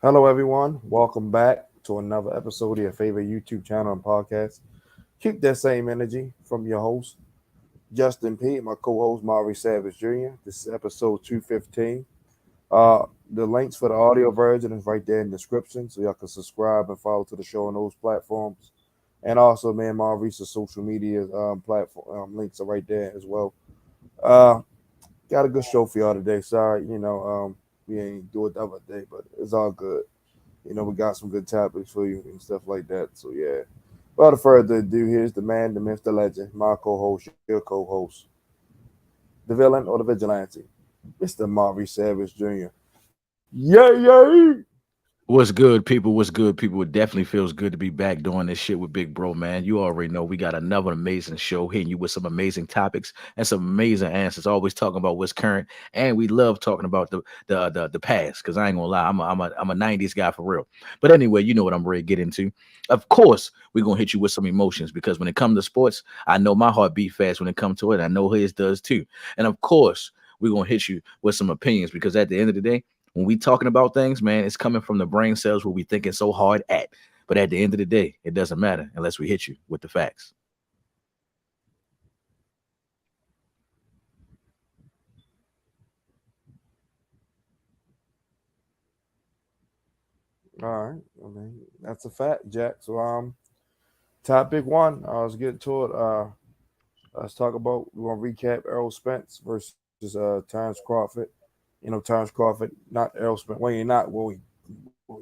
Hello, everyone. Welcome back to another episode of your favorite YouTube channel and podcast. Keep that same energy from your host, Justin P., my co-host, Maurice Savage Jr. This is episode 215. The links for the audio version is right there in the description, so y'all can subscribe and follow to the show on those platforms. And also, man, Maurice's social media platform links are right there as well. Uh, got a good show for y'all today. Sorry, we ain't do it the other day, but it's all good. We got some good topics for you and stuff like that. So yeah. Without further ado, here's the man, the myth, the legend, my co-host, your co-host, the villain or the vigilante, Mr. Maurice Savage Jr. Yay, yay! What's good, people? What's good, people? It definitely feels good to be back doing this shit with Big Bro, man. You already know we got another amazing show hitting you with some amazing topics and some amazing answers. Always talking about what's current, and we love talking about the past. Because I ain't gonna lie, I'm a '90s guy for real. But anyway, you know what I'm ready to get into. Of course, we're gonna hit you with some emotions because when it comes to sports, I know my heart beat fast when it comes to it. I know his does too. And of course, we're gonna hit you with some opinions because at the end of the day, when we talking about things, man, it's coming from the brain cells where we thinking so hard at. But at the end of the day, it doesn't matter unless we hit you with the facts. All right. I mean, that's a fact, Jack. So topic one, let's get to it. Let's talk about we're gonna recap Errol Spence versus Terrence Crawford. Terrence Crawford, not Errol Spence. Well, he not well, he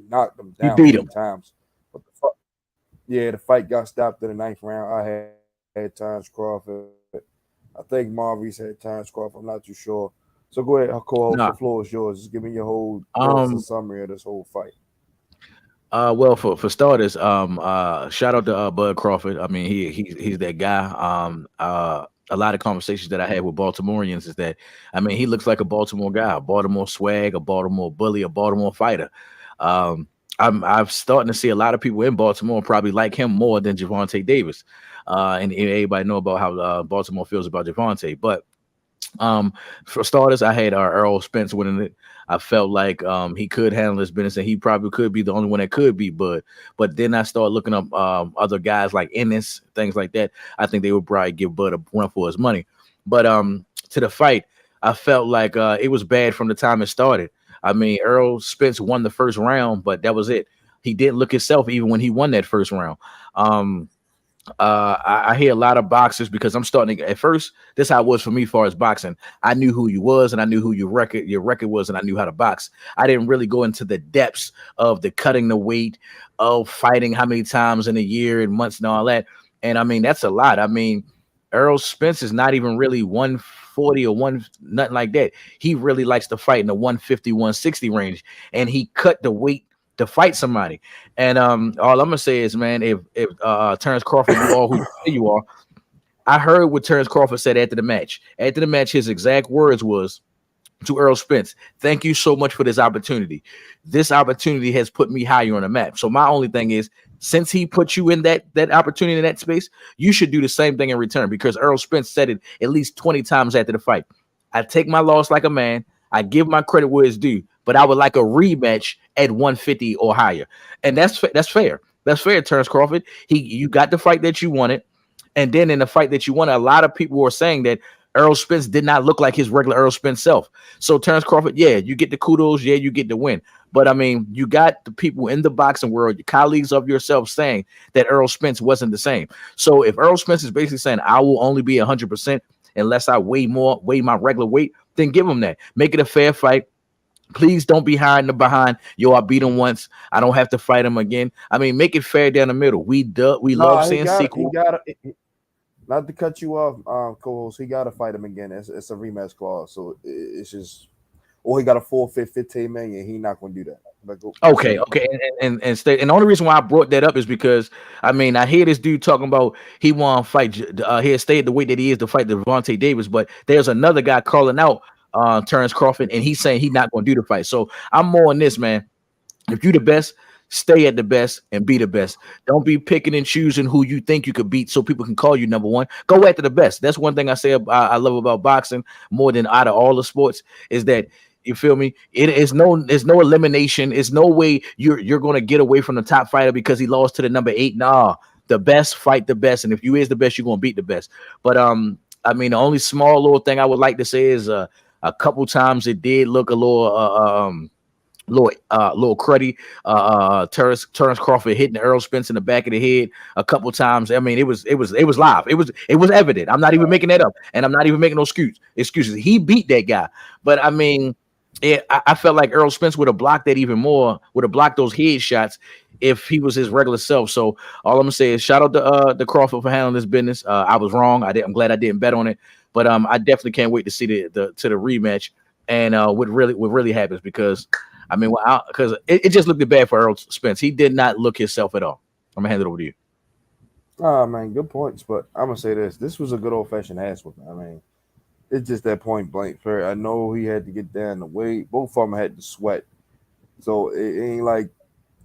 knocked him down He three beat him. times. But yeah, the fight got stopped in the ninth round. I had Terrence Crawford. I think Maurice had Terrence Crawford. I'm not too sure. So go ahead, co-host. The floor Nah. is yours. Just give me your whole thoughts and Um. summary of this whole fight. Well, for starters, shout out to Bud Crawford. I mean, he's that guy. A lot of conversations that I had with Baltimoreans is that, I mean, he looks like a Baltimore guy, a Baltimore swag, a Baltimore bully, a Baltimore fighter. Um, I'm starting to see a lot of people in Baltimore probably like him more than Javante Davis. And everybody know about how Baltimore feels about Javante, but for starters, I had Errol Spence winning it. I felt like he could handle his business, and he probably could be the only one that could be. But then I started looking up other guys like Ennis, things like that. I think they would probably give Bud a run for his money. But to the fight, I felt like it was bad from the time it started. I mean, Errol Spence won the first round, but that was it. He didn't look himself even when he won that first round. Um, I hear a lot of boxers because I'm starting to, at first, this how it was for me as far as boxing. I knew who you was and I knew who your record was, and I knew how to box. I didn't really go into the depths of the cutting the weight, of fighting how many times in a year and months and all that. And I mean, that's a lot. I mean, Errol Spence is not even really 140 or one nothing like that. He really likes to fight in the 150, 160 range, and he cut the weight to fight somebody. And all I'm gonna say is, man, if Terrence Crawford, you are who you say you are. I heard what Terrence Crawford said after the match. After the match, his exact words was to Errol Spence, "Thank you so much for this opportunity. This opportunity has put me higher on the map." So my only thing is, since he put you in that opportunity in that space, you should do the same thing in return. Because Errol Spence said it at least 20 times after the fight. I take my loss like a man. I give my credit where it's due, but I would like a rematch at 150 or higher, and that's fair. That's fair, Terrence Crawford. You got the fight that you wanted, and then in the fight that you wanted, a lot of people were saying that Errol Spence did not look like his regular Errol Spence self. So Terrence Crawford, yeah, you get the kudos, yeah, you get the win. But I mean, you got the people in the boxing world, your colleagues of yourself, saying that Errol Spence wasn't the same. So if Errol Spence is basically saying I will only be 100% unless I weigh my regular weight, then give him that. Make it a fair fight. Please don't be hiding behind. Yo, I beat him once. I don't have to fight him again. I mean, make it fair down the middle. We love No, he seeing got it. He sequel. got it. Not to cut you off, co-host. He got to fight him again. It's a rematch clause, so it's just, or he got a forfeit 15 million. He not going to do that. But Okay, continue. okay, and stay. And the only reason why I brought that up is because I mean I hear this dude talking about he want to fight. He stayed the weight that he is to fight Devontae Davis, but there's another guy calling out Terrence Crawford, and he's saying he's not going to do the fight. So I'm more on this, man. If you the best, stay at the best and be the best. Don't be picking and choosing who you think you could beat so people can call you number one. Go after the best. That's one thing I say I love about boxing more than out of all the sports is that You feel me? There's no elimination. It's no way you're gonna get away from the top fighter because he lost to the number 8. Nah, the best fight the best, and if you is the best, you're gonna beat the best. But I mean, the only small little thing I would like to say is a couple times it did look a little cruddy. Terrence Crawford hitting Erroll Spence in the back of the head a couple times. I mean, it was live. It was evident. I'm not even making that up, and I'm not even making no excuses. He beat that guy, but I mean, I felt like Erroll Spence would have blocked that even more. Would have blocked those head shots if he was his regular self. So all I'm gonna say is shout out to Crawford for handling this business. I was wrong. I'm glad I didn't bet on it, but I definitely can't wait to see the rematch and what really happens because. I mean, because it just looked bad for Erroll Spence. He did not look himself at all. I'm gonna hand it over to you. Oh man, good points. But I'm gonna say this: this was a good old fashioned ass whooping. I mean, it's just that point blank fair. I know he had to get down the weight. Both of them had to sweat, so it ain't like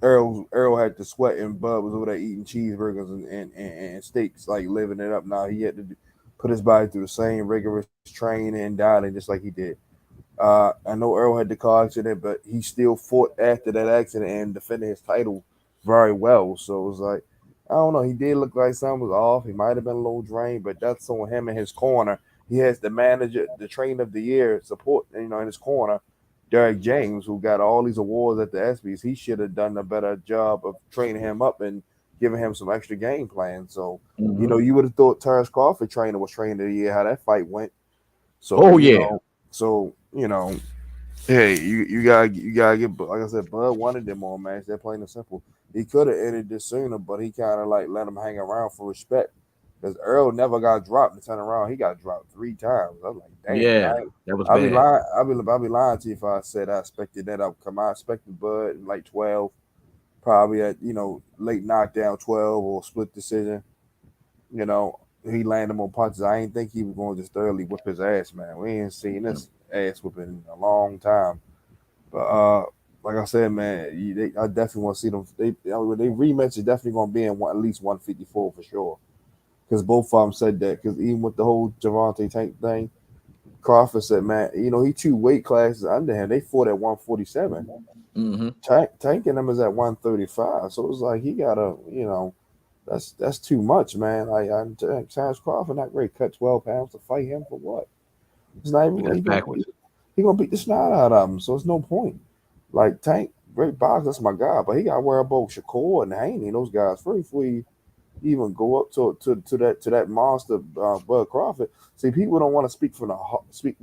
Errol had to sweat and Bud was over there eating cheeseburgers and steaks, like living it up. Now he had to put his body through the same rigorous training and dieting just like he did. I know Errol had the car accident, but he still fought after that accident and defended his title very well. So it was like, I don't know. He did look like something was off. He might have been a little drained, but that's on him in his corner. He has the manager, the trainer of the year support, in his corner, Derek James, who got all these awards at the ESPYs. He should have done a better job of training him up and giving him some extra game plan. So, you would have thought Terrence Crawford trainer was trainer of the year, how that fight went. So, Oh yeah, hey, you gotta get, like I said, Bud wanted them all, man. They're plain and simple. He could have ended this sooner, but he kind of like let him hang around for respect. Because Earl never got dropped to turn around. He got dropped 3 times. I was like, damn, yeah, man. that was I'll be bad. lying. I'll be lying to you if I said I expected that outcome. I expected Bud in like 12, probably at late knockdown 12 or split decision. You know, he landed more punches. I ain't think he was going to just thoroughly whip his ass, man. We ain't seen this ass whipping in a long time. But like I said, man, I definitely want to see them. They rematch is definitely going to be in at least 154 for sure. Because both of them said that. Because even with the whole Javante Tank thing, Crawford said, man, he 2 weight classes under him. They fought at 147. Mm-hmm. Tank and them is at 135. So it was like he got that's too much, man. Like Terrence Crawford not ready to cut 12 pounds to fight him for what? It's not even That's backwards. he gonna beat the snot out of him. So it's no point. Like Tank, great box, that's my guy, but he got to worry about Shakur and Haney, those guys first before he even go up to that monster Bud Crawford. See, people don't want to speak from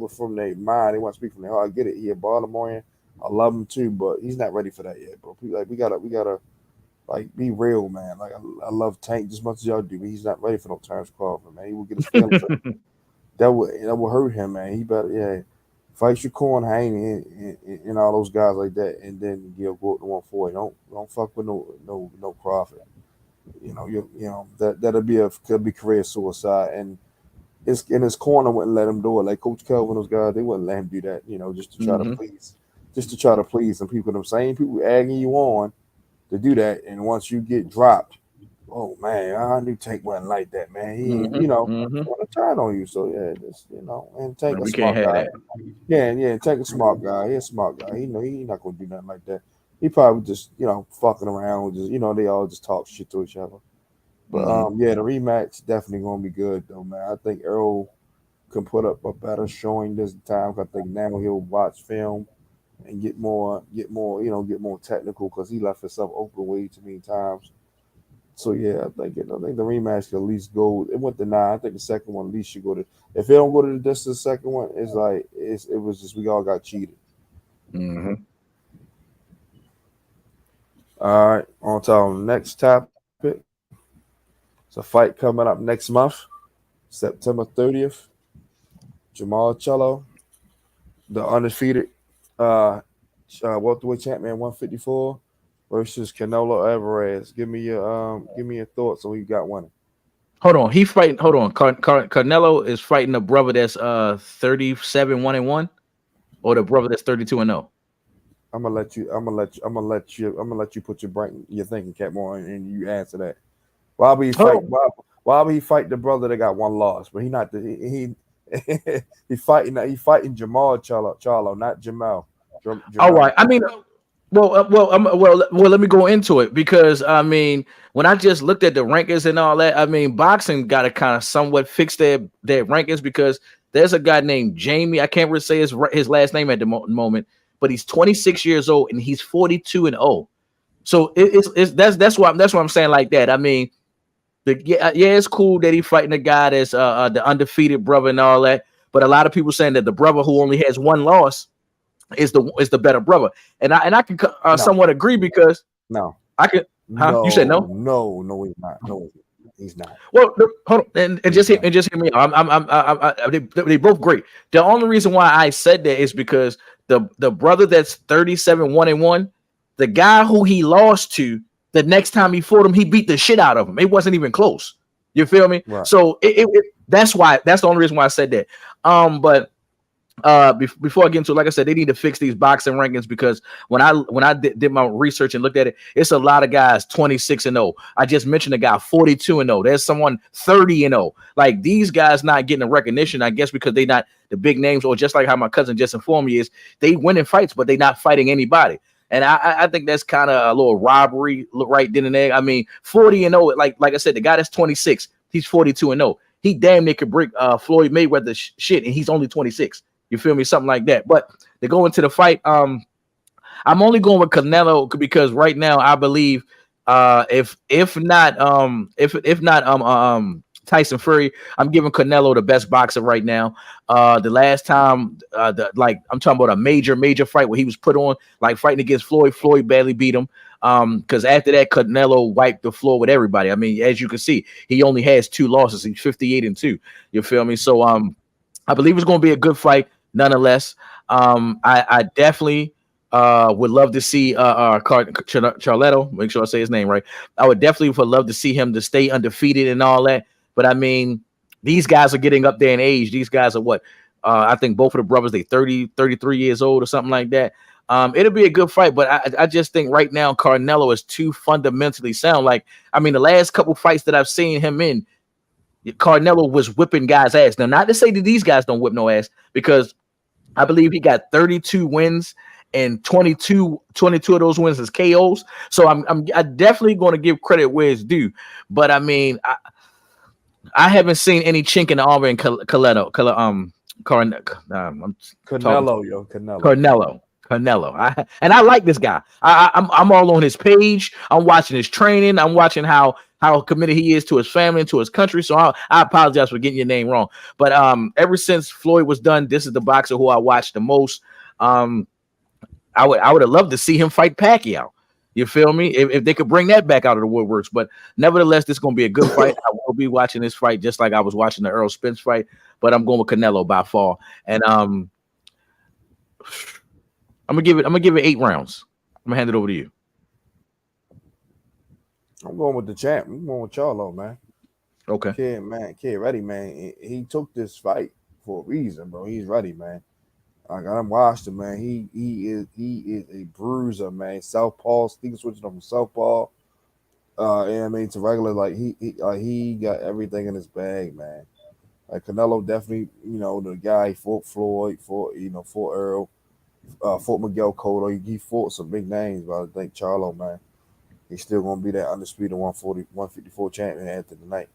from their mind. They want to speak from their heart. I get it. He a Baltimorean. I love him too, but he's not ready for that yet, bro. Like we gotta like be real, man. Like I love Tank just as much as y'all do, but he's not ready for no Terrence Crawford, man. He will get his feelings hurt. That would hurt him, man. He better fight Shakur and Haney and all those guys like that, and then go up to 140. Don't fuck with no Crawford. Could be career suicide, and it's in his corner wouldn't let him do it. Like Coach Kelvin, those guys, they wouldn't let him do that. Just to try to Mm-hmm. please some people. Them same people egging you on to do that, and once you get dropped, oh man, I knew Tank wasn't like that, man. He, Mm-hmm. Mm-hmm. want to turn on you. So yeah, just and Tank Man, a we can't smart have guy. that. Yeah, yeah, Tank a smart guy. He a smart guy. He not gonna do nothing like that. He probably just fucking around. Just they all just talk shit to each other. But Mm-hmm. yeah, the rematch definitely gonna be good though, man. I think Errol can put up a better showing this time. I think now he'll watch film and get more technical because he left himself open way too many times. So yeah, I think the rematch could at least go. It went to 9. I think the second one at least should go to. If it don't go to the distance, the second one it's like it was just we all got cheated. Mm-hmm. All right, on to our next topic. It's a fight coming up next month, September 30th. Jermall Challo, the undefeated welterweight champion, 154, versus Canelo Alvarez. Give me your thoughts on who you got winning. Hold on, he fighting. Hold on, Canelo is fighting a brother that's 37 1-1, or the brother that's 32-0. I'm gonna let you put your thinking cap on and you answer that. Why would he fight? Oh, Why would he fight the brother that got one loss? But he not the he He fighting Jermall Challo, not Jamal. All right. Jermall. I mean, well. Let me go into it because I mean, when I just looked at the rankings and all that, I mean, boxing got to kind of somewhat fix their rankings because there's a guy named Jamie. I can't really say his last name at the moment, but he's 26 years old and he's 42-0. So it's that's why I'm saying like that. I mean, it's cool that he's fighting a guy that's the undefeated brother and all that, but a lot of people saying that the brother who only has one loss is the better brother, and I can No, somewhat agree because no, I could. Huh? You said no? no, he's not. No, he's not. Well, look, hold on, and He's not. just hear me out. They both great. The only reason why I said that is because the brother that's 37-1-1, the guy who he lost to, the next time he fought him, he beat the shit out of him. It wasn't even close. You feel me? Right. So that's the only reason why I said that. But before I get into it, like I said, they need to fix these boxing rankings because when I did my research and looked at it, it's a lot of guys 26-0. I just mentioned a guy 42-0. There's someone 30-0. Like these guys not getting the recognition, I guess, because they not the big names, or just like how my cousin just informed me is they winning fights, but they not fighting anybody. And I think that's kind of a little robbery right then and there. I mean, 40-0, like I said, the guy that's 26, he's 42-0. He damn near could break Floyd Mayweather's shit, and he's only 26. You feel me? Something like that. But to go into the fight, I'm only going with Canelo because right now I believe if not Tyson Fury, I'm giving Canelo the best boxer right now. The last time I'm talking about a major fight where he was put on, like fighting against Floyd barely beat him. Because after that, Canelo wiped the floor with everybody. I mean, as you can see, he only has 2 losses. He's 58-2. You feel me? So I believe it's going to be a good fight. Nonetheless, I definitely would love to see Charletto. Make sure I say his name right. I would definitely love to see him to stay undefeated and all that. But I mean, these guys are getting up there in age. These guys are what? I think both of the brothers, they 30, 33 years old or something like that. It'll be a good fight, but I just think right now Canelo is too fundamentally sound. Like, I mean, the last couple fights that I've seen him in, Canelo was whipping guys' ass. Now, not to say that these guys don't whip no ass, because I believe he got 32 wins and 22 of those wins as KOs. So I'm definitely going to give credit where it's due. But I mean, I haven't seen any chink in the armor in Canelo. And I like this guy. I'm all on his page. I'm watching his training. I'm watching how committed he is to his family and to his country. So I apologize for getting your name wrong. But ever since Floyd was done, this is the boxer who I watched the most. I would have loved to see him fight Pacquiao. You feel me? If they could bring that back out of the woodworks. But nevertheless, this is going to be a good fight. I will be watching this fight just like I was watching the Erroll Spence fight. But I'm going with Canelo by far. And I'm gonna give it 8 rounds. I'm gonna hand it over to you. I'm going with the champ. I'm going with Charlo, man. Okay. Kid ready, man. He took this fight for a reason, bro. He's ready, man. I got him watched him, man. He is a bruiser, man. Southpaw, Steve switching up from southpaw. And I mean to regular, like he got everything in his bag, man. Like Canelo definitely, the guy fought Floyd, fought Errol, fought Miguel Cotto. He fought some big names, but I think Charlo, man, he's still gonna be that undisputed 154 champion after the night.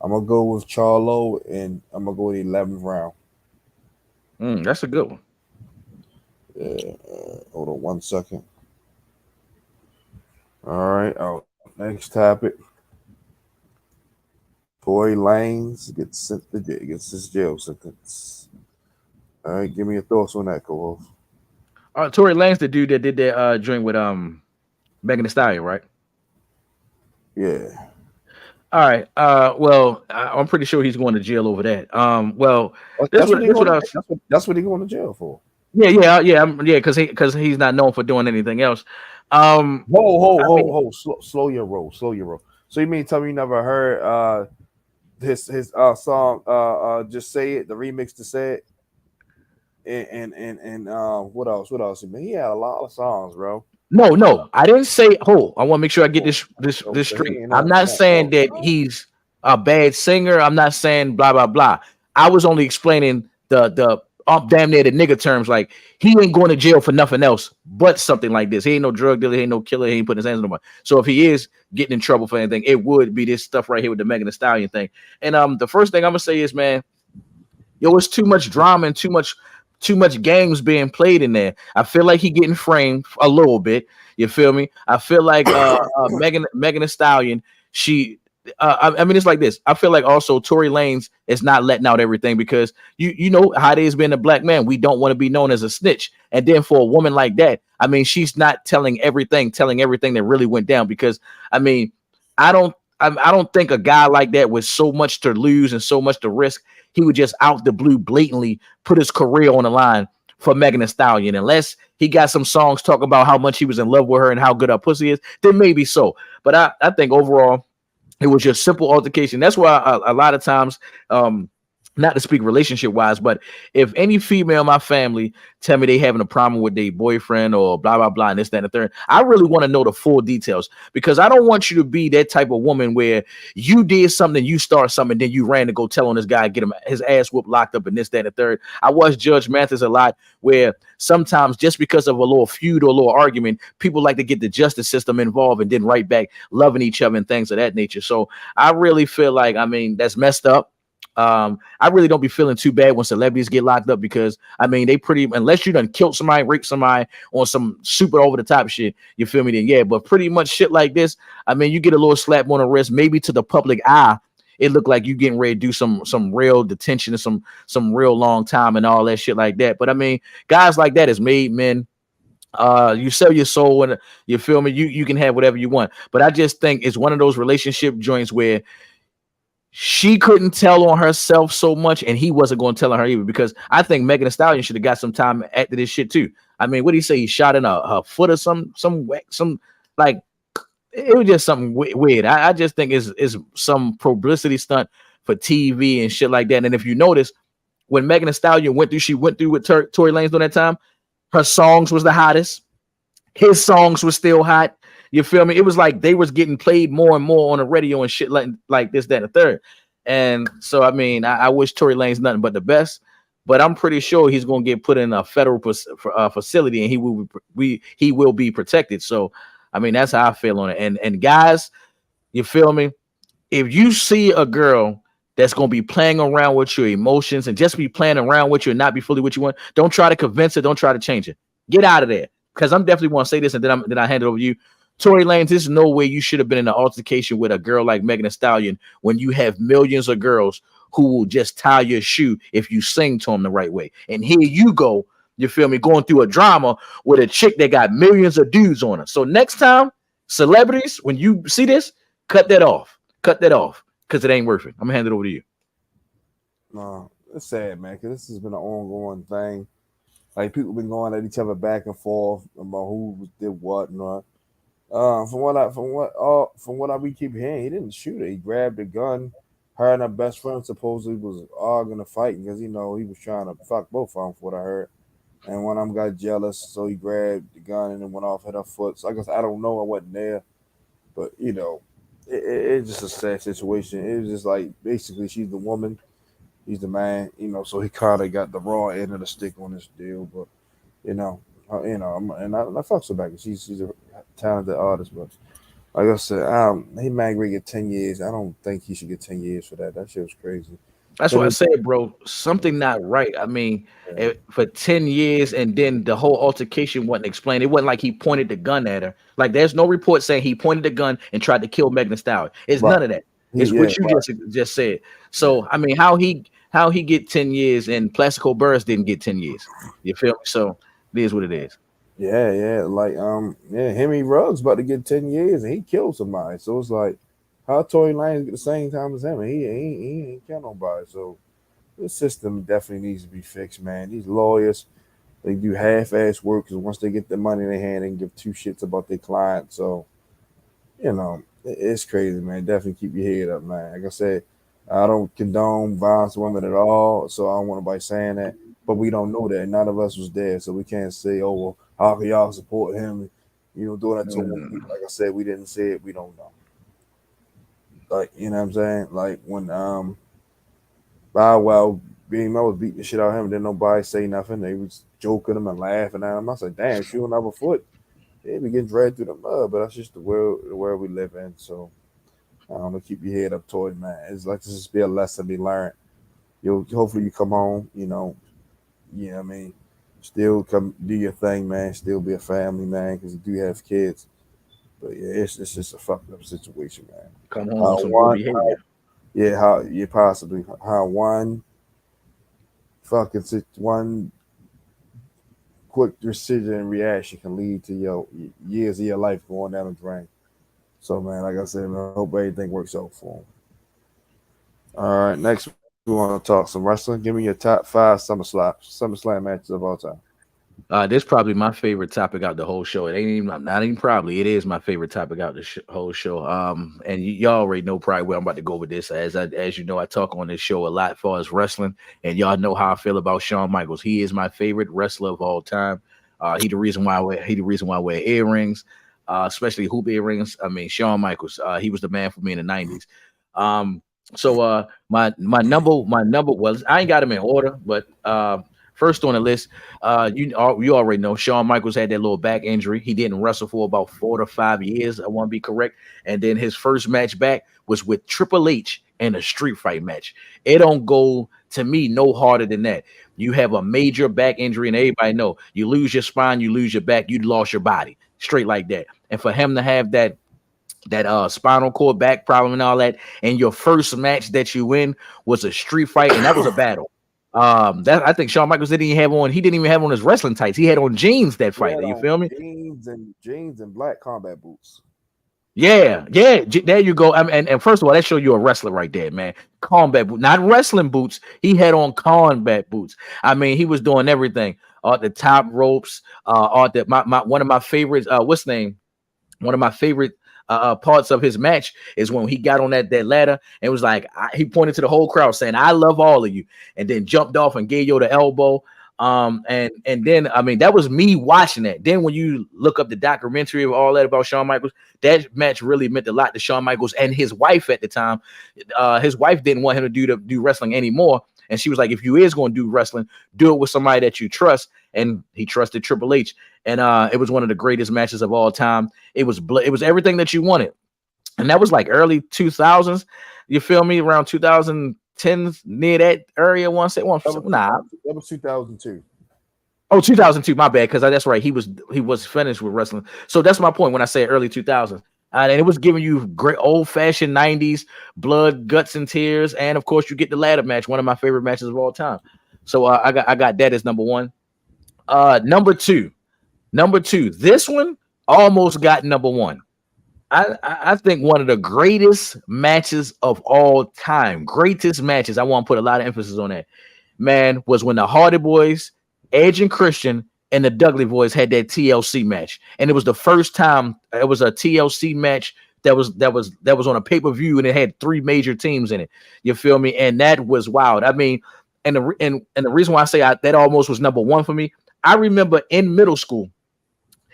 I'm gonna go with Charlo, and I'm gonna go with the 11th round. That's a good one. Yeah, hold on 1 second. All right, next topic. Tory Lanez gets sent to jail, gets his jail sentence. All right, give me your thoughts on that, co-host. Tory Lanez, the dude that did that joint with Megan Thee Stallion, right? Yeah. All right. Well, I'm pretty sure he's going to jail over that. Well, that's what he's going to jail for. Yeah. Because he's not known for doing anything else. Slow your roll. So you mean tell me you never heard his song Just Say It, the remix to Say It? And what else? Man, he had a lot of songs, bro. No, I didn't say. I want to make sure I get this straight. I'm not saying that he's a bad singer. I'm not saying blah blah blah. I was only explaining the damn near the nigga terms. Like he ain't going to jail for nothing else but something like this. He ain't no drug dealer, he ain't no killer, he ain't putting his hands on nobody. So if he is getting in trouble for anything, it would be this stuff right here with the Megan Thee Stallion thing. And the first thing I'm gonna say is, man, yo, it's too much drama and too much games being played in there. I feel like he getting framed a little bit. You feel me? I feel like Megan Thee Stallion, she I mean, it's like this. I feel like also Tory Lanez is not letting out everything because you know how it is being a black man. We don't want to be known as a snitch. And then for a woman like that, I mean, she's not telling everything that really went down because I mean, I don't think a guy like that with so much to lose and so much to risk, he would just out the blue blatantly put his career on the line for Megan Thee Stallion. Unless he got some songs talking about how much he was in love with her and how good her pussy is, then maybe so. But I think overall, it was just simple altercation. That's why a lot of times, not to speak relationship wise, but if any female in my family tell me they having a problem with their boyfriend or blah blah blah and this that and the third, I really want to know the full details because I don't want you to be that type of woman where you did something, you start something, then you ran to go tell on this guy, get him his ass whooped, locked up, and this that and the third. I watch Judge Mathis a lot, where sometimes just because of a little feud or a little argument, people like to get the justice system involved and then right back loving each other and things of that nature. So I really feel like, I mean, that's messed up. I really don't be feeling too bad when celebrities get locked up because I mean they pretty unless you done killed somebody, raped somebody on some super over the top shit, you feel me? Then yeah, but pretty much shit like this, I mean you get a little slap on the wrist, maybe to the public eye, it looked like you getting ready to do some real detention and some real long time and all that shit like that. But I mean, guys like that is made men. You sell your soul and you feel me, you can have whatever you want. But I just think it's one of those relationship joints where she couldn't tell on herself so much, and he wasn't going to tell on her either. Because I think Megan Thee Stallion should have got some time after this shit too. I mean, what do you say? He shot in her foot or some like it was just something weird. I just think it's some publicity stunt for TV and shit like that. And if you notice, when Megan Thee Stallion went through with Tory Lanez during that time, her songs was the hottest. His songs were still hot. You feel me? It was like they was getting played more and more on the radio and shit like this, that, and the third. And so, I mean, I wish Tory Lanez nothing but the best, but I'm pretty sure he's going to get put in a federal facility and he will be protected. So, I mean, that's how I feel on it. And guys, you feel me? If you see a girl that's going to be playing around with your emotions and just be playing around with you and not be fully what you want, don't try to convince her. Don't try to change it. Get out of there. Because I'm definitely want to say this and then I hand it over to you. Tory Lanez, there's no way you should have been in an altercation with a girl like Megan Thee Stallion when you have millions of girls who will just tie your shoe if you sing to them the right way. And here you go, you feel me, going through a drama with a chick that got millions of dudes on her. So next time, celebrities, when you see this, cut that off. Cut that off because it ain't worth it. I'm going to hand it over to you. No, it's sad, man, because this has been an ongoing thing. Like, people been going at each other back and forth about who did what and what. From what we keep hearing, he didn't shoot her. He grabbed a gun. Her and her best friend supposedly was arguing a fight because he was trying to fuck both of them, for what I heard. And one of them got jealous, so he grabbed the gun and then went off, hit her foot. So I guess I don't know, I wasn't there, but it's just a sad situation. It was just like basically she's the woman, he's the man, So he kind of got the raw end of the stick on this deal, but I fucks her back. She's a talented artist, but like I said, he might get 10 years. I don't think he should get 10 years for that. That shit was crazy. That's what I said, bro. Something not right. I mean, for 10 years, and then the whole altercation wasn't explained. It wasn't like he pointed the gun at her. Like, there's no report saying he pointed the gun and tried to kill Megan Thee Stallion. It's none of that. It's what you just said. So, I mean, how he get 10 years and Plaxico Burress didn't get 10 years. You feel me? So it is what it is. Yeah. Like, Henry Ruggs about to get 10 years and he killed somebody. So it's like, how Tory Lanez get the same time as him? And he ain't kill nobody. So the system definitely needs to be fixed, man. These lawyers, they do half-ass work because once they get the money in their hand, they can give two shits about their client. So, it's crazy, man. Definitely keep your head up, man. Like I said, I don't condone violence to women at all, so I don't want nobody saying that. But we don't know that. None of us was there, so we can't say, oh, well, how can y'all support him? Doing that to a woman. Like I said, we didn't say it. We don't know. Like, you know what I'm saying? Like when Bow Wow Being I was beating the shit out of him. Didn't nobody say nothing. They was joking him and laughing at him. I said, "Damn, if you don't have a foot, they be getting dragged through the mud." But that's just the world we live in. So I'm gonna keep your head up, Torey, man. It's like this just be a lesson be learned. You'll hopefully you come home. I mean, still come do your thing, man. Still be a family, man, because you do have kids. But yeah, it's just a fucked up situation, man. Come home How on some good one, behavior. yeah, how you possibly how one quick decision and reaction can lead to your years of your life going down the drain. So man, like I said, man, I hope everything works out for him. All right, next we want to talk some wrestling. Give me your top five SummerSlam matches of all time. This probably my favorite topic out the whole show. It ain't even not even probably. It is my favorite topic out the whole show. And y'all already know probably where I'm about to go with this. As you know, I talk on this show a lot as far as wrestling, and y'all know how I feel about Shawn Michaels. He is my favorite wrestler of all time. He the reason why I wear earrings, especially hoop earrings. I mean, Shawn Michaels. He was the man for me in the '90s. My number was I ain't got him in order, but first on the list, you already know Shawn Michaels had that little back injury. He didn't wrestle for about 4 to 5 years. I want to be correct. And then his first match back was with Triple H in a street fight match. It don't go to me no harder than that. You have a major back injury, and everybody know you lose your spine, you lose your back, you lost your body straight like that. And for him to have that spinal cord back problem and all that, and your first match that you win was a street fight, and that was a battle. That I think Shawn Michaels didn't even have on. He didn't even have on his wrestling tights. He had on jeans that He fight. had You on feel me? jeans and black combat boots. Yeah, yeah. There you go. I mean, and first of all, that show you a wrestler right there, man. Combat boot, not wrestling boots. He had on combat boots. I mean, he was doing everything. The top ropes. One of my favorites. What's the name? One of my favorite parts of his match is when he got on that ladder and was like, he pointed to the whole crowd saying, "I love all of you," and then jumped off and gave you the elbow. And then I mean that was me watching that. Then when you look up the documentary of all that about Shawn Michaels, that match really meant a lot to Shawn Michaels and his wife at the time. His wife didn't want him to do wrestling anymore. And she was like, if you is going to do wrestling, do it with somebody that you trust. And he trusted Triple H. And it was one of the greatest matches of all time. It was everything that you wanted. And that was like early 2000s. You feel me? Around 2010s, near that area. That was 2002. Oh, 2002. My bad. Because that's right. He was finished with wrestling. So that's my point when I say early 2000s. And it was giving you great old-fashioned 90s blood, guts, and tears. And, of course, you get the ladder match, one of my favorite matches of all time. So I got that as number one. Number two. This one almost got number one. I think one of the greatest matches of all time. Greatest matches. I want to put a lot of emphasis on that. Man, was when the Hardy Boys, Edge and Christian, and the Dudley Boys had that TLC match, and it was the first time it was a TLC match that was on a pay-per-view, and it had three major teams in it. You feel me? And that was wild. I mean, and the reason why I say that almost was number one for me. I remember in middle school,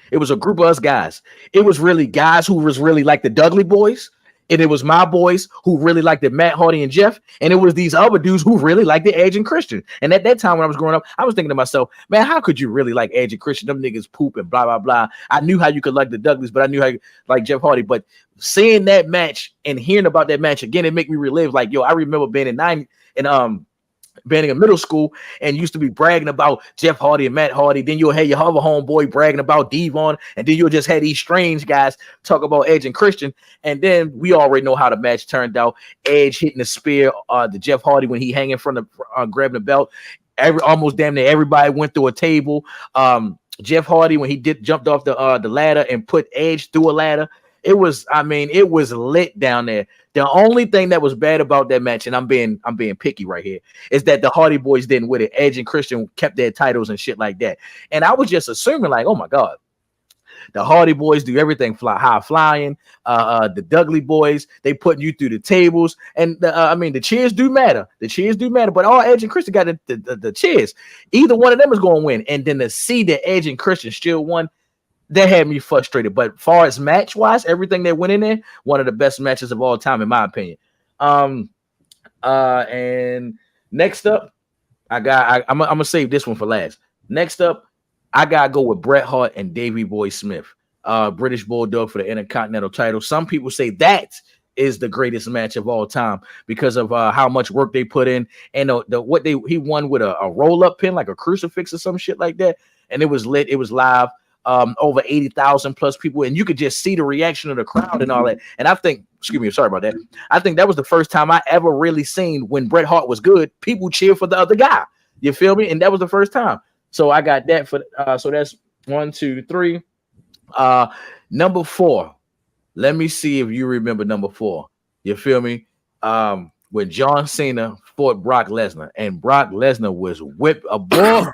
it was a group of us guys. It was really guys who was really like the Dudley Boys. And it was my boys who really liked it, Matt Hardy and Jeff. And it was these other dudes who really liked the Edge and Christian. And at that time when I was growing up, I was thinking to myself, man, how could you really like Edge and Christian? Them niggas poop and blah, blah, blah. I knew how you could like the Dudleys, but I knew how you like Jeff Hardy. But seeing that match and hearing about that match again, it made me relive like, yo, I remember being being in middle school and used to be bragging about Jeff Hardy and Matt Hardy. Then you'll have your other homeboy bragging about Devon, and then you'll just have these strange guys talk about Edge and Christian. And then we already know how the match turned out. Edge hitting the spear, the Jeff Hardy when he hanging from the grabbing the belt. Almost damn near everybody went through a table. Jeff Hardy when he jumped off the ladder and put Edge through a ladder. It was lit down there. The only thing that was bad about that match, and I'm being picky right here, is that the Hardy Boys didn't win it. Edge and Christian kept their titles and shit like that. And I was just assuming, like, oh my God, the Hardy Boys do everything high flying. The Dudley Boys, they putting you through the tables. And the cheers do matter. The cheers do matter. But all Edge and Christian got the cheers. Either one of them is going to win. And then to see that Edge and Christian still won, that had me frustrated. But far as match wise, everything that went in there, one of the best matches of all time, in my opinion. And next up, I'm gonna save this one for last. Next up, I gotta go with Bret Hart and Davey Boy Smith, British Bulldog for the Intercontinental title. Some people say that is the greatest match of all time because of how much work they put in and what he won with a roll up pin like a crucifix or some shit like that, and it was lit. It was live. Over 80,000 plus people, and you could just see the reaction of the crowd and all that. And I think, excuse me, sorry about that. I think that was the first time I ever really seen when Bret Hart was good, people cheer for the other guy. You feel me? And that was the first time. So I got that for so that's 1, 2, 3. Number 4. Let me see if you remember number 4. You feel me? When John Cena fought Brock Lesnar, and Brock Lesnar was whipped a ball.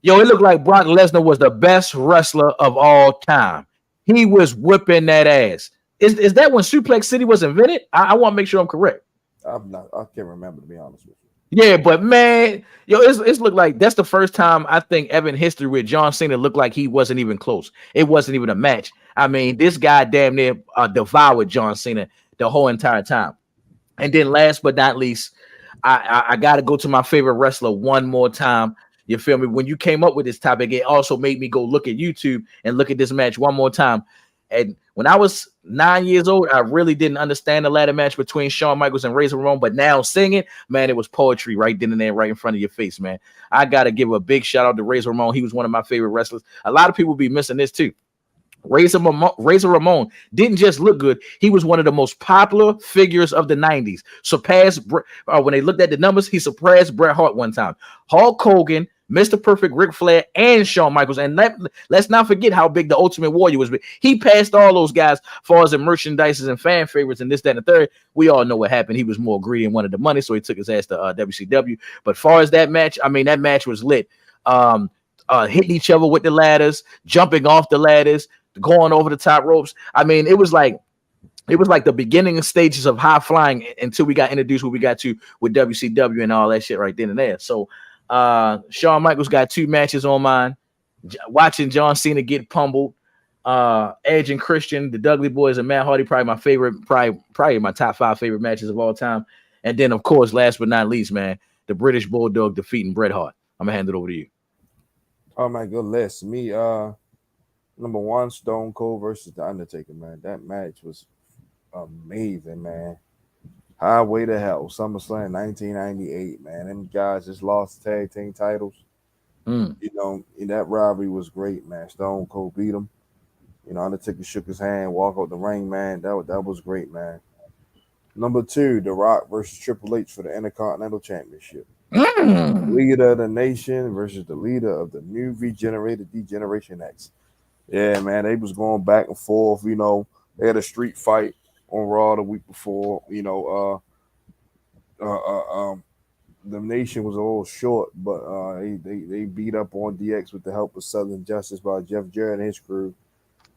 Yo, it looked like Brock Lesnar was the best wrestler of all time. He was whipping that ass. Is that when Suplex City was invented? I want to make sure I'm correct. I can't remember, to be honest with you. Yeah, but man, yo, it's looked like that's the first time I think ever in history where John Cena looked like he wasn't even close. It wasn't even a match. I mean, this guy damn near devoured John Cena the whole entire time. And then last but not least, I got to go to my favorite wrestler one more time. You feel me? When you came up with this topic, it also made me go look at YouTube and look at this match one more time. And when I was 9 years old, I really didn't understand the ladder match between Shawn Michaels and Razor Ramon. But now singing, man, it was poetry right then and there, right in front of your face, man. I got to give a big shout out to Razor Ramon. He was one of my favorite wrestlers. A lot of people be missing this too. Razor Ramon didn't just look good. He was one of the most popular figures of the 90s. Surpassed when they looked at the numbers, he surpassed Bret Hart one time. Hulk Hogan, Mr. Perfect, Ric Flair, and Shawn Michaels. And let's not forget how big the Ultimate Warrior was. He passed all those guys as far as the merchandises and fan favorites and this, that, and the third. We all know what happened. He was more greedy and wanted the money, so he took his ass to WCW. But as far as that match, I mean, that match was lit. Hitting each other with the ladders, jumping off the ladders, going over the top ropes. I mean, it was like the beginning stages of high flying until we got introduced what we got to with WCW and all that shit right then and there. So Shawn Michaels got 2 matches on mine. Watching John Cena get pummeled. Edge and Christian, the Dudley Boys, and Matt Hardy, probably my favorite, probably my top 5 favorite matches of all time. And then, of course, last but not least, man, the British Bulldog defeating Bret Hart. I'm gonna hand it over to you. Oh my good list. Me, number 1, Stone Cold versus The Undertaker, man. That match was amazing, man. Highway to Hell, SummerSlam 1998, man. Them guys just lost tag team titles. You know, that rivalry was great, man. Stone Cold beat him. You know, Undertaker shook his hand, walk out the ring, man. That was great, man. Number 2, The Rock versus Triple H for the Intercontinental Championship. Leader of the nation versus the leader of the new regenerated D-Generation X. Yeah, man, they was going back and forth. You know, they had a street fight on Raw the week before. You know, the nation was a little short, but they beat up on DX with the help of Southern Justice by Jeff Jarrett and his crew.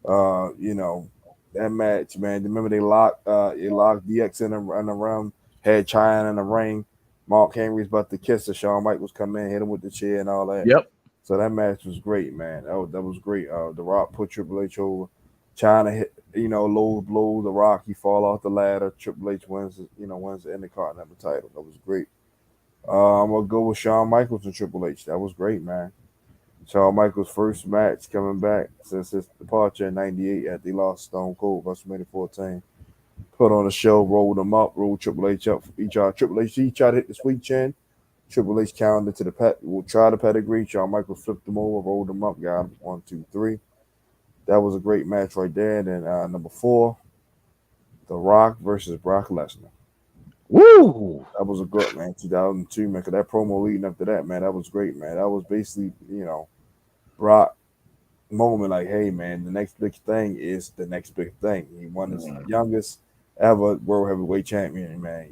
You know, that match, man. Remember they locked DX in the round, had China in the ring. Mark Henry's about to kiss her. Shawn Michaels come in, hit him with the chair and all that. Yep. So that match was great, man. That was great. The Rock put Triple H over. China hit, low blow. The Rock, he fall off the ladder. Triple H wins the Intercontinental title. That was great. I'm gonna go with Shawn Michaels and Triple H. That was great, man. Shawn Michaels' first match coming back since his departure in '98 after he lost Stone Cold WrestleMania 14. Put on a show, rolled him up, rolled Triple H up. Triple H, he tried to hit the sweet chin. Triple H counted to the try the pedigree. Shawn Michaels flipped him over, rolled him up, got him 1, 2, 3. That was a great match right there. And then number 4, The Rock versus Brock Lesnar. Woo! That was a good, man. 2002, man. Cause that promo leading up to that, man, that was great, man. That was basically, Brock moment like, hey, man, the next big thing is the next big thing. He won his youngest ever world heavyweight champion, man.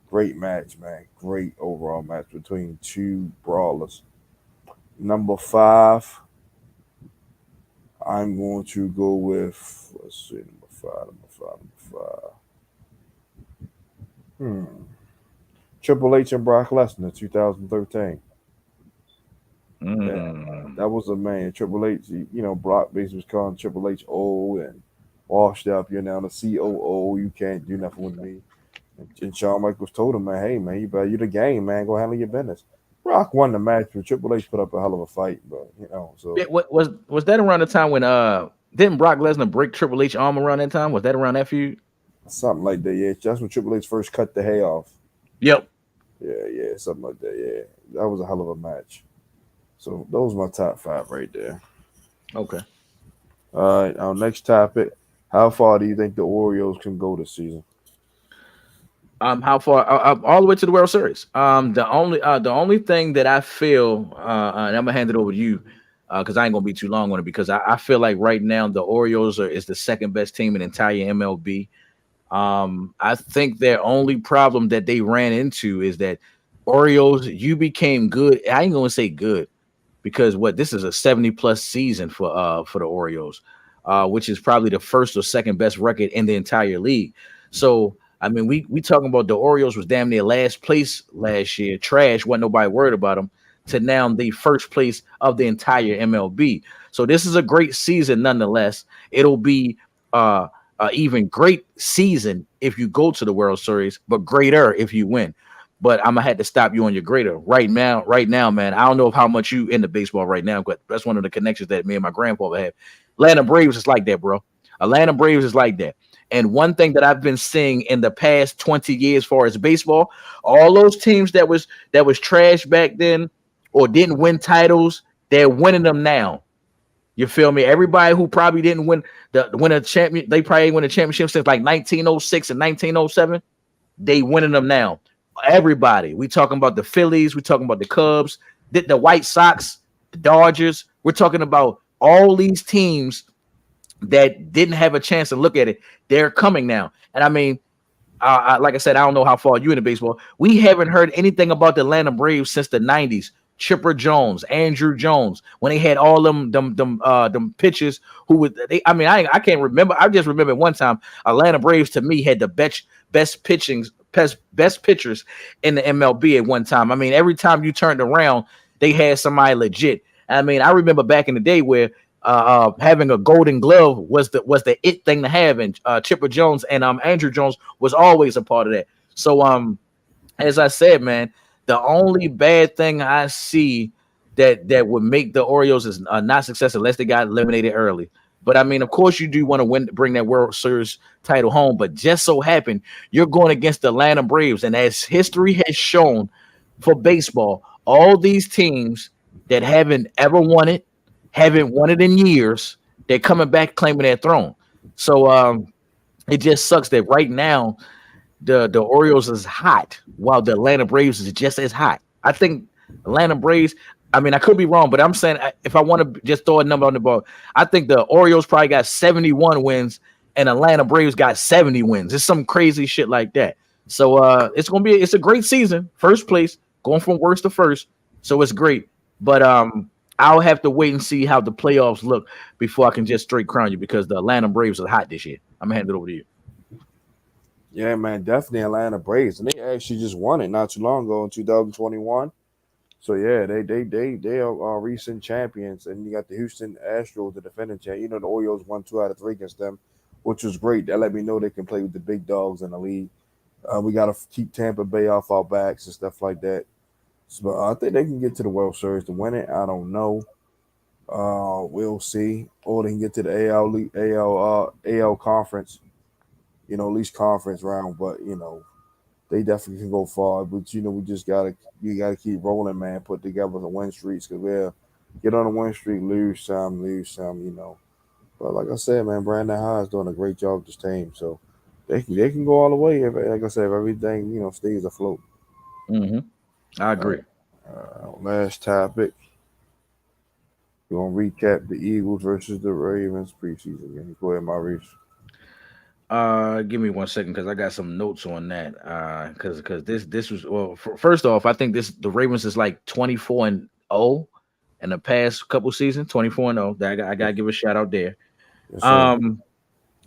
Great match, man. Great overall match between 2 brawlers. Number 5, I'm going to go with, let's see, number 5. Triple H and Brock Lesnar, 2013. Yeah, that was a man. Triple H, Brock basically was calling Triple H old and washed up. You're now the COO. You can't do nothing with me. And Shawn Michaels told him, man, hey man, you the game, man. Go handle your business. Rock won the match, but Triple H put up a hell of a fight, but so What was that around the time when didn't Brock Lesnar break Triple H arm around that time? Was that around that feud? something like that. Yeah, that's when Triple H first cut the hair off. Yep. Yeah, something like that. Yeah, that was a hell of a match. So those are my top five right there. Okay. All right, our next topic: how far do you think the Orioles can go this season? How far? All the way to the World Series. The only thing that I feel, and I'm gonna hand it over to you, because I ain't gonna be too long on it, because I feel like right now the Orioles is the second best team in the entire MLB. I think their only problem that they ran into is that Orioles, you became good. I ain't gonna say good because what this is a 70 plus season for the Orioles, which is probably the first or second best record in the entire league. So I mean, we talking about the Orioles was damn near last place last year, trash, wasn't nobody worried about them, to now the first place of the entire MLB. So this is a great season nonetheless. It'll be even great season if you go to the World Series, but greater if you win. But I'm gonna have to stop you on your greater right now. Right now, man, I don't know how much you into baseball right now, but that's one of the connections that me and my grandfather have. Atlanta Braves is like that, bro. Atlanta Braves is like that. And one thing that I've been seeing in the past 20 years, as far as baseball, all those teams that was trash back then or didn't win titles, they're winning them now. You feel me? Everybody who probably didn't win a champion, they probably win a championship since like 1906 and 1907. They winning them now. Everybody. We talking about the Phillies. We talking about the Cubs, the White Sox, the Dodgers. We're talking about all these teams that didn't have a chance to look at it. They're coming now. And I mean, like I said, I don't know how far you into baseball. We haven't heard anything about the Atlanta Braves since the 90s. Chipper Jones, Andrew Jones, when they had all them pitchers who would they. I mean, I can't remember. I just remember one time Atlanta Braves to me had the best pitchers in the MLB at one time. I mean, every time you turned around, they had somebody legit. I mean, I remember back in the day where having a Golden Glove was the it thing to have, and Chipper Jones and Andrew Jones was always a part of that. So as I said, man, the only bad thing I see that would make the Orioles is not successful unless they got eliminated early. But I mean, of course, you do want to win, bring that World Series title home. But just so happen you're going against the Atlanta Braves, and as history has shown for baseball, all these teams that haven't ever won it, haven't won it in years, they're coming back claiming their throne. So it just sucks that right now the Orioles is hot while the Atlanta Braves is just as hot. I think Atlanta Braves, I mean, I could be wrong, but I'm saying if I want to just throw a number on the ball, I think the Orioles probably got 71 wins and Atlanta Braves got 70 wins. It's some crazy shit like that. So it's a great season. First place, going from worst to first. So it's great. But I'll have to wait and see how the playoffs look before I can just straight crown you, because the Atlanta Braves are hot this year. I'm gonna hand it over to you. Yeah, man, definitely Atlanta Braves, and they actually just won it not too long ago in 2021. So yeah, they are recent champions, and you got the Houston Astros, the defending champ. You know, the Orioles won 2 out of 3 against them, which was great. That let me know they can play with the big dogs in the league. We got to keep Tampa Bay off our backs and stuff like that. So I think they can get to the World Series to win it. I don't know. We'll see. Or they can get to the AL conference. You know, at least conference round. But they definitely can go far. But we just gotta keep rolling, man. Put together the win streaks, because we'll get on a win streak, lose some, lose some. But like I said, man, Brandon High is doing a great job with this team, so they can go all the way. If, like I said, if everything stays afloat. Mm-hmm. I All agree. right. Last topic. We're gonna recap the Eagles versus the Ravens preseason game. Go ahead, Maurice. Give me 1 second because I got some notes on that. Because this was, well, first off, I think the Ravens is like 24-0 in the past couple seasons, 24-0. That I gotta give a shout out there. Yes, sir. Um,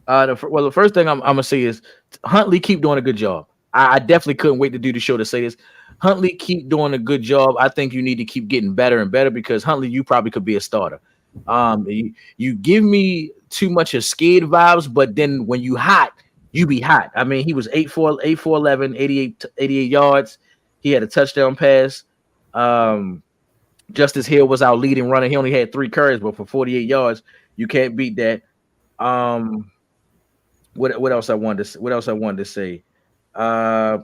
the first thing I'm gonna say is Huntley keep doing a good job. I definitely couldn't wait to do the show to say this. Huntley keep doing a good job. I think you need to keep getting better and better, because Huntley, you probably could be a starter. You give me too much of scared vibes, but then when you hot, you be hot. I mean, he was 8'4", 88 yards. He had a touchdown pass. Um, Justice Hill was our leading runner. He only had 3 carries, but for 48 yards, you can't beat that. Um, what else I wanted to what else I wanted to say? Uh,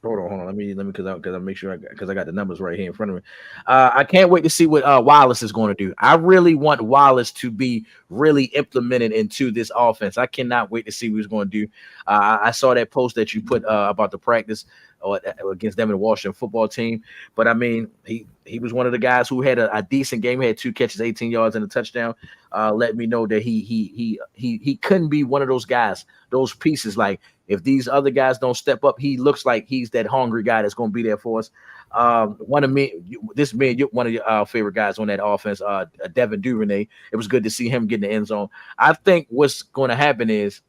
hold on. Let me because I make sure because I got the numbers right here in front of me. I can't wait to see what Wallace is going to do. I really want Wallace to be really implemented into this offense. I cannot wait to see what he's going to do. I saw that post that you put about the practice against them in the Washington football team. But I mean, he was one of the guys who had a decent game. He had 2 catches, 18 yards, and a touchdown. Let me know that he couldn't be one of those guys, those pieces like. If these other guys don't step up, he looks like he's that hungry guy that's going to be there for us. One of one of your favorite guys on that offense, Devin Duvernay. It was good to see him get in the end zone. I think what's going to happen is,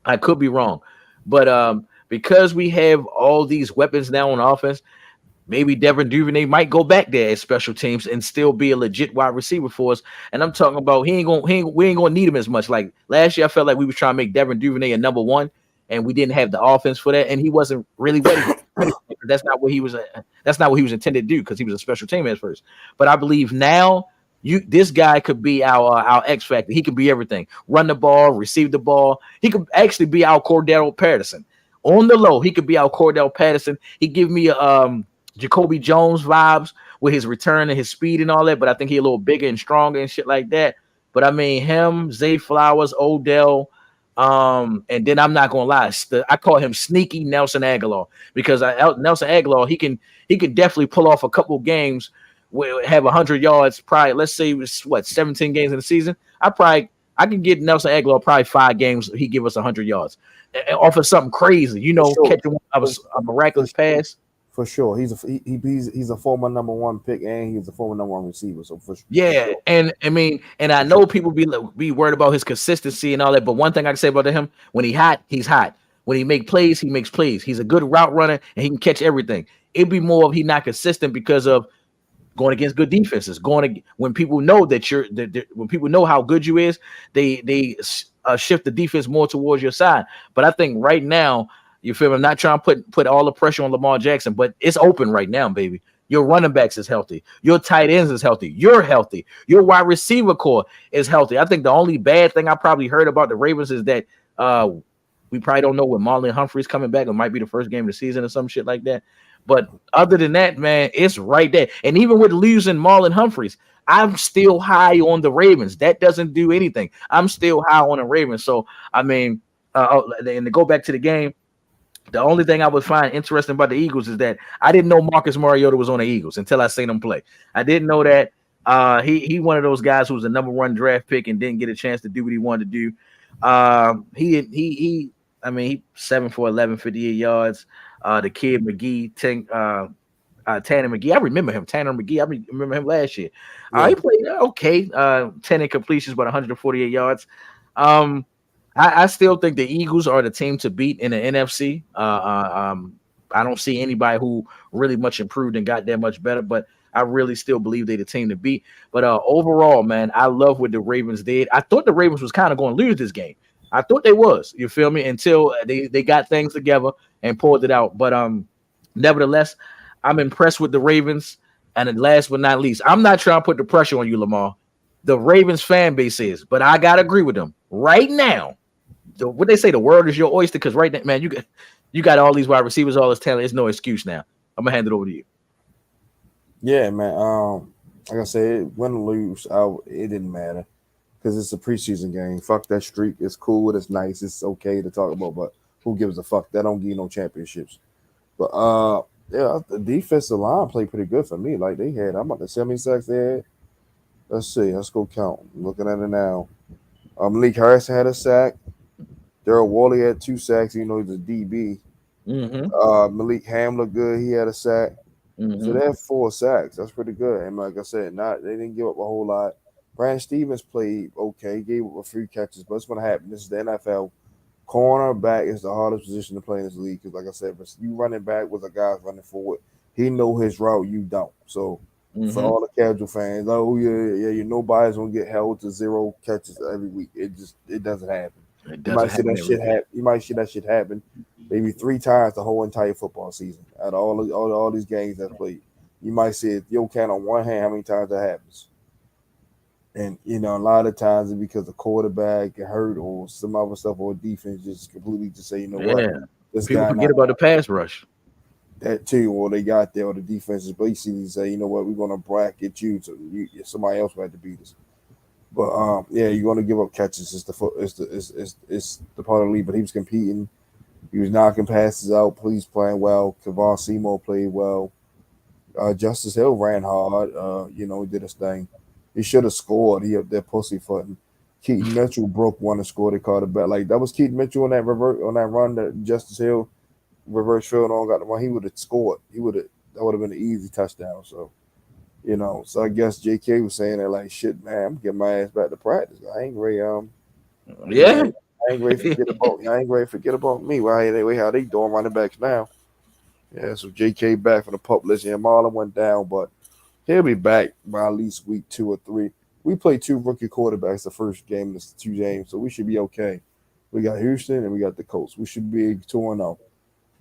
I could be wrong, but because we have all these weapons now on offense, maybe Devin Duvernay might go back there as special teams and still be a legit wide receiver for us. And I'm talking about we ain't gonna need him as much. Like last year, I felt like we was trying to make Devin Duvernay a number 1, and we didn't have the offense for that, and he wasn't really ready. That's not what he was. That's not what he was intended to do because he was a special team at first. But I believe now this guy could be our X factor. He could be everything. Run the ball, receive the ball. He could actually be our Cordell Patterson. On the low, he could be our Cordell Patterson. He give me Jacoby Jones vibes with his return and his speed and all that, but I think he's a little bigger and stronger and shit like that. But I mean, him, Zay Flowers, Odell, and then I'm not gonna lie, I call him sneaky Nelson Aguilar because Nelson Aguilar he can definitely pull off a couple games, have 100 yards. Probably let's say it was 17 games in the season. I can get Nelson Aguilar probably 5 games. He give us 100 yards off of something crazy, catching a miraculous pass. For sure, he's a former number 1 pick, and he's a former number 1 receiver. So for sure. And I mean, and I know people be worried about his consistency and all that, but one thing I can say about him: when he's hot. When he makes plays, he makes plays. He's a good route runner, and he can catch everything. It'd be more of he not consistent because of going against good defenses. When people know when people know how good you is, they shift the defense more towards your side. But I think right now. You feel me? I'm not trying to put all the pressure on Lamar Jackson, but it's open right now, baby. Your running backs is healthy. Your tight ends is healthy. You're healthy. Your wide receiver core is healthy. I think the only bad thing I probably heard about the Ravens is that we probably don't know when Marlon Humphrey's coming back. It might be the first game of the season or some shit like that. But other than that, man, it's right there. And even with losing Marlon Humphreys, I'm still high on the Ravens. That doesn't do anything. I'm still high on the Ravens. So, I mean, and to go back to the game, the only thing I would find interesting about the Eagles is that I didn't know Marcus Mariota was on the Eagles until I seen him play. I didn't know that he one of those guys who was a number 1 draft pick and didn't get a chance to do what he wanted to do. He 7 for 11, 58 yards. The kid McGee, Tanner McGee. I remember him, Tanner McGee. I remember him last year. He played okay. 10 incompletions, but 148 yards. I still think the Eagles are the team to beat in the NFC. I don't see anybody who really much improved and got that much better, but I really still believe they're the team to beat. But overall, man, I love what the Ravens did. I thought the Ravens was kind of going to lose this game. I thought they was, you feel me, until they got things together and pulled it out. But nevertheless, I'm impressed with the Ravens. And then last but not least, I'm not trying to put the pressure on you, Lamar. The Ravens fan base is, but I got to agree with them. Right now, what they say, the world is your oyster, because right now, man, you got all these wide receivers, all this talent. There's no excuse now. I'm going to hand it over to you. Yeah, man. Like I said, win or lose, it didn't matter because it's a preseason game. Fuck that streak. It's cool. It's nice. It's okay to talk about, but who gives a fuck? That don't give you no championships. But yeah, the defensive line played pretty good for me. Like they had, I'm about to 70 sacks they had. Let's see. Let's go count. I'm looking at it now. Malik Harrison had a sack. Darryl Worley had 2 sacks. You know he's a DB. Mm-hmm. Malik Ham looked good. He had a sack. Mm-hmm. So they had 4 sacks. That's pretty good. And like I said, they didn't give up a whole lot. Brandon Stevens played okay. Gave up a few catches, but it's going to happen. This is the NFL. Cornerback is the hardest position to play in this league because, like I said, you running back with a guy running forward. He know his route. You don't. So for all the casual fans, nobody's going to get held to 0 catches every week. It doesn't happen. It You doesn't might see happen that every shit week. happen. You might see that shit happen maybe 3 times the whole entire football season. Out of all these games that's played, you might see it. You'll count on one hand how many times that happens. And a lot of times it's because the quarterback get hurt or some other stuff, or defense just completely just say, you know what, Yeah. this People guy forget not about the pass rush. that too, or they got there, or the defense is basically say, you know what, we're gonna bracket you, so somebody else will have to beat us. But yeah, you're gonna give up catches. It's the part of the league. But he was competing. He was knocking passes out. Please playing well. Kavon Seymour played well. Justice Hill ran hard. He did his thing. He should have scored. He up there pussyfooting. Keaton Mitchell broke one and scored. They called it back. Like that was Keaton Mitchell on that run that Justice Hill reverse field on got the one. He would have scored. That would have been an easy touchdown. So so I guess JK was saying that like shit, man. I'm getting my ass back to practice. I ain't ready. Yeah. I ain't ready to forget about. I ain't ready to forget about me. Why how they doing running backs now? Yeah, so JK back from the pup list. Yeah, Marlon went down, but he'll be back by at least week 2 or 3. We played 2 rookie quarterbacks the first game, this 2 games, so we should be okay. We got Houston and we got the Colts. We should be 2-0.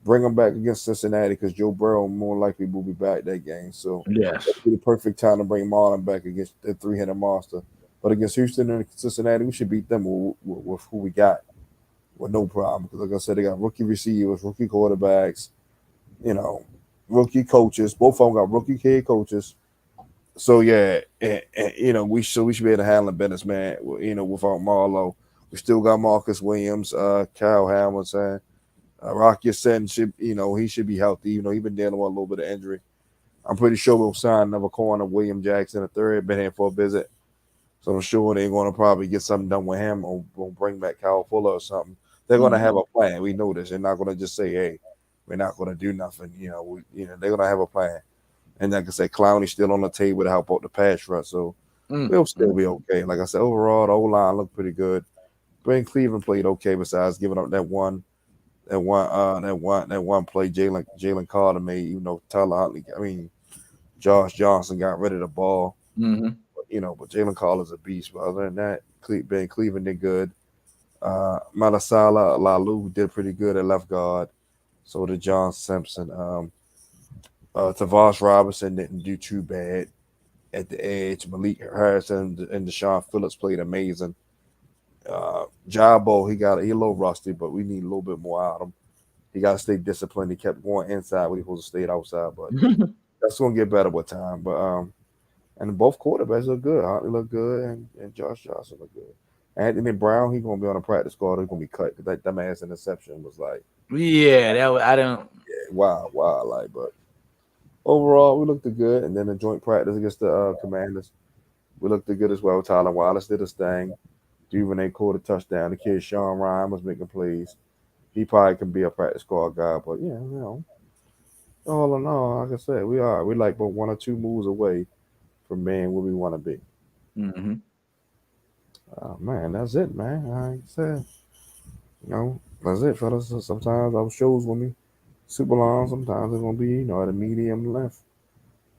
Bring them back against Cincinnati because Joe Burrow more likely will be back that game. So Yes. that'd be the perfect time to bring Marlon back against the 3-headed monster. But against Houston and Cincinnati, we should beat them with who we got with no problem. Because like I said, they got rookie receivers, rookie quarterbacks, you know, rookie coaches. Both of them got rookie head coaches. So yeah, we should be able to handle business, man. Without Marlowe, we still got Marcus Williams, Kyle Hamilton, Rocky Ascent should, he should be healthy. He's been dealing with a little bit of injury. I'm pretty sure we'll sign another corner, William Jackson, a third, been here for a visit. So I'm sure they're going to probably get something done with him or bring back Kyle Fuller or something. They're going to have a plan. We know this. They're not going to just say, hey, we're not going to do nothing. They're going to have a plan. And like I said, Clowney's still on the table to help out the pass rush. So we'll still be okay. Like I said, overall, the O-line looked pretty good. Ben Cleveland played okay besides giving up that one play Jalen Carter made, Tyler Huntley. I mean, Josh Johnson got rid of the ball. Mm-hmm. But Jalen Carter's a beast. But other than that, Ben Cleveland did good. Malasala Lalu did pretty good at left guard. So did John Simpson. Tavares Robinson didn't do too bad at the edge. Malik Harrison and Deshaun Phillips played amazing. Jabo, he a little rusty, but we need a little bit more out of him. He got to stay disciplined. He kept going inside when he was supposed to stay outside, but that's going to get better with time. But and both quarterbacks look good. Huntley look good, and Josh Johnson look good. Anthony Brown, he's going to be on the practice squad. He's going to be cut because that man's interception was like, Yeah, I don't. yeah, wow, like. But overall, we looked good. And then the joint practice against the Commanders, we looked good as well. Tyler Wallace did his thing. Duvernay caught a touchdown. The kid Sean Ryan was making plays. He probably can be a practice squad guy, but yeah, all in all, like I said, we like about 1 or 2 moves away from being where we want to be. Mm-hmm. Man, that's it, man. Like I said, that's it, fellas. Sometimes our shows will be super long. Sometimes it's gonna be, at a medium length.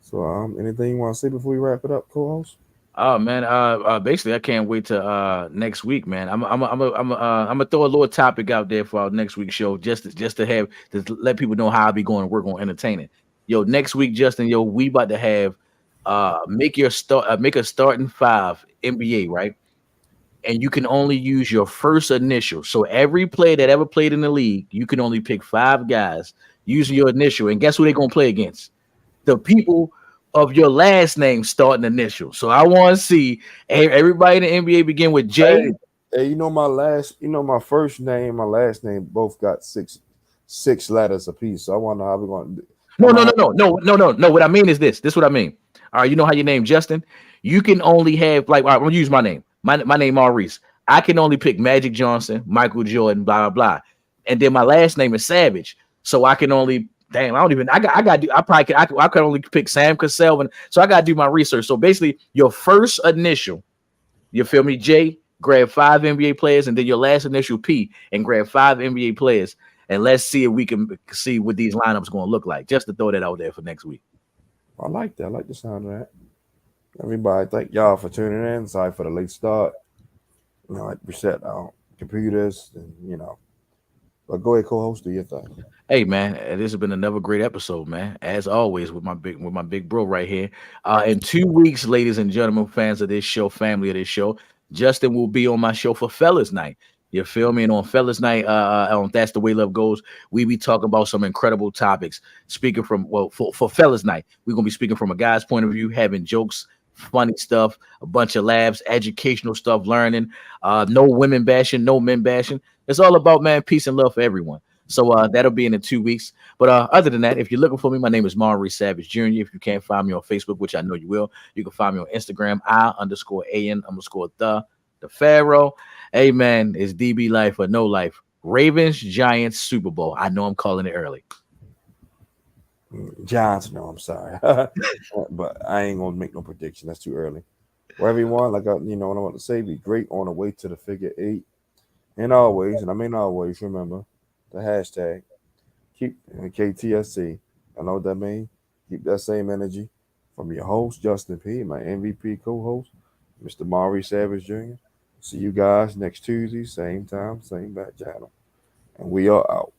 So, anything you want to say before we wrap it up, co-host? Oh man, basically, I can't wait to next week, man. I'm gonna throw a little topic out there for our next week's show, just to have to let people know how I be going to work on entertaining. Yo, next week, Justin, we about to have make a starting 5 NBA, right? And you can only use your first initial. So every player that ever played in the league, you can only pick 5 guys using your initial. And guess who they're gonna play against? The people of your last name starting initial. So I want to see everybody in the NBA begin with J. Hey, my first name, my last name both got six letters apiece. So I want to know how we're going to. No, no, no, no, no, no, no, no. What I mean is this. This is what I mean. All right, you know how you name Justin? You can only have all right, I'm gonna use my name. My name Maurice. I can only pick Magic Johnson, Michael Jordan, blah blah blah, and then my last name is Savage. So I can only damn. I don't even. I got. I probably could. I could only pick Sam Cassell, and so I got to do my research. So basically, your first initial, you feel me, J. Grab 5 NBA players, and then your last initial P, and grab 5 NBA players, and let's see if we can see what these lineups going to look like. Just to throw that out there for next week. I like that. I like the sound of that. Everybody, thank y'all for tuning in. Sorry for the late start. Like we said, computers, and But go ahead, co-host, do your thing. Hey man, this has been another great episode, man. As always, with my big bro right here. In 2 weeks, ladies and gentlemen, fans of this show, family of this show, Justin will be on my show for Fellas Night. You feel me? And on Fellas Night, on That's the Way Love Goes, we be talking about some incredible topics. Speaking from for Fellas Night, we're gonna be speaking from a guy's point of view, having jokes, funny stuff, a bunch of laughs, educational stuff, learning. No women bashing, no men bashing. It's all about man, peace and love for everyone. So that'll be in 2 weeks. But other than that, if you're looking for me, my name is Maurice Savage Jr. If you can't find me on Facebook, which I know you will, you can find me on Instagram, I_AN_the Pharaoh. Hey man, it's DB life or no life. Ravens, Giants, Super Bowl. I know I'm calling it early. Giants, no, I'm sorry, but I ain't gonna make no prediction. That's too early. Well, everyone, what I want to say, be great on the way to the figure eight, and always, and I mean always, remember the hashtag keep KTSC. I know what that means. Keep that same energy from your host Justin P, my MVP co-host, Mr. Maurice Savage Jr. See you guys next Tuesday, same time, same back channel, and we are out.